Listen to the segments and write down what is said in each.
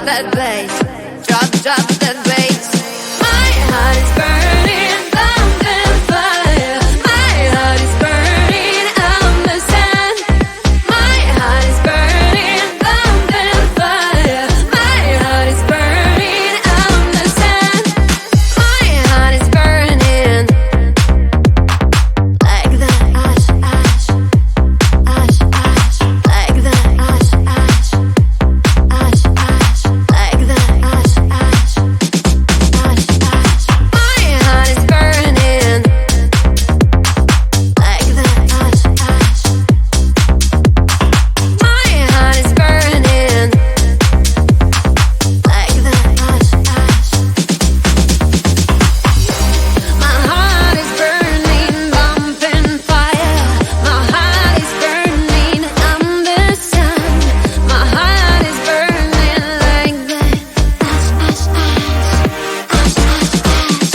that bass. Drop that bass. My heart is burning, thunder fire. My heart is burning on the sand. My heart is burning, thunder fire. My heart is burning on the sand. My heart is burning like the ash, ash, ash, ash, like the ash, ash, ash, ash, like the ash, ash, ash, ash. My heart is burning like the ash, ash. My heart is burning like the ash, ash. My heart is burning, bumping fire. My heart is burning on the sun. My heart is burning like the ash, ash, ash, ash, ash, ash.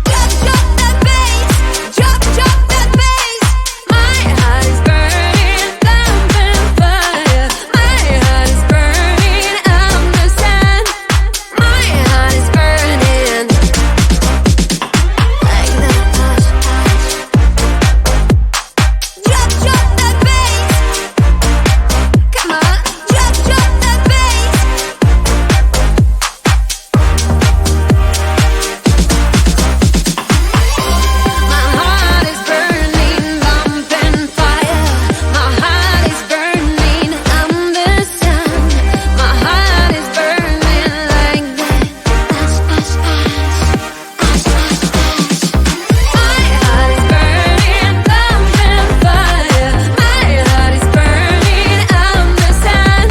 Drop that bass, drop that bass. My heart is burning, bumping fire. My heart is burning on the sun. My heart is burning like the ash, ash. Drop that bass. Come on, drop that bass. My heart is burning, bumping fire. My heart is burning on the sun. My heart is burning like the ash, ash, ash, ash, ash, ash. My heart is burning, bumping fire. My heart is burning on the sun.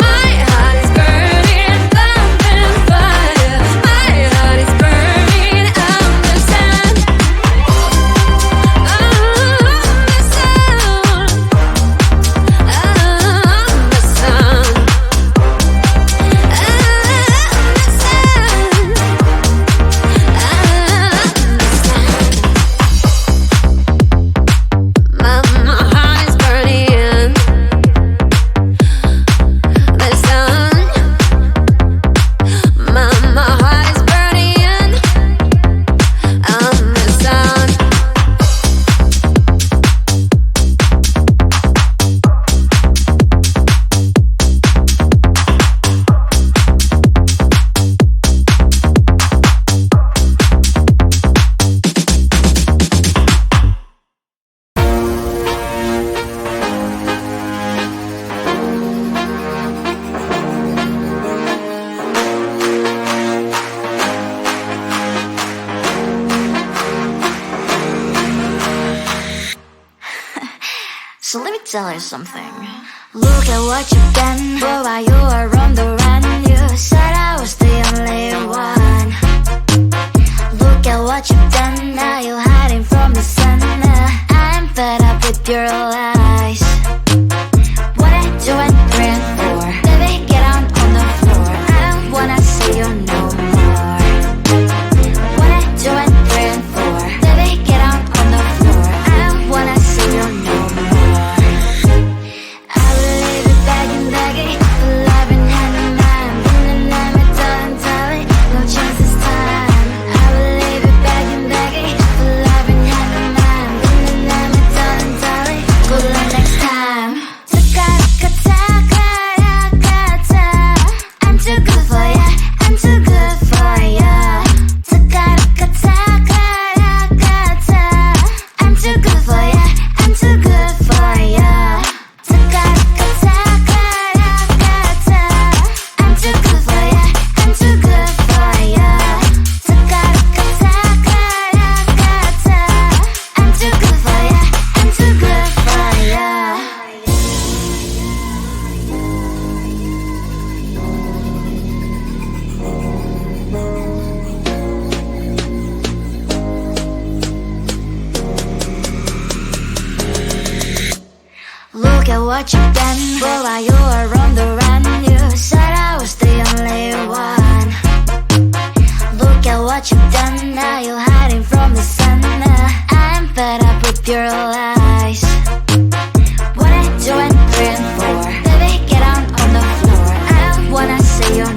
My heart is burning, bumping fire. My heart is burning on the sun. My heart is burning. The sun. My heart is burning on the sun. So let me tell you something. Look at what you've done, boy, while you were on the run. You said I was the only one. Look at what you've done, now you're hiding from the sun. I'm fed up with your lies. What I do and praying for, baby, get on the floor. I don't wanna see you no more. What I do and praying for, baby, get on the floor. I don't wanna see you no more. I will leave it begging, begging, for love and hand in hand. From the night, my darling, darling, no chance this time. I will leave it begging, begging, for love and hand in hand. From the night, my darling, darling, good luck next time. I'm too good for ya, I'm too good for ya. I'm too good for ya, I'm too good for ya. I'm too good for ya, I'm too good for ya. I'm too good for ya, I'm too good for ya. Look at what you've done, boy, while you were on the run. You said I was the only one. Look at what you've done, now you're hiding from the sun. I'm fed up with your lies. What I do and praying for, baby, get on the floor. I don't wanna see you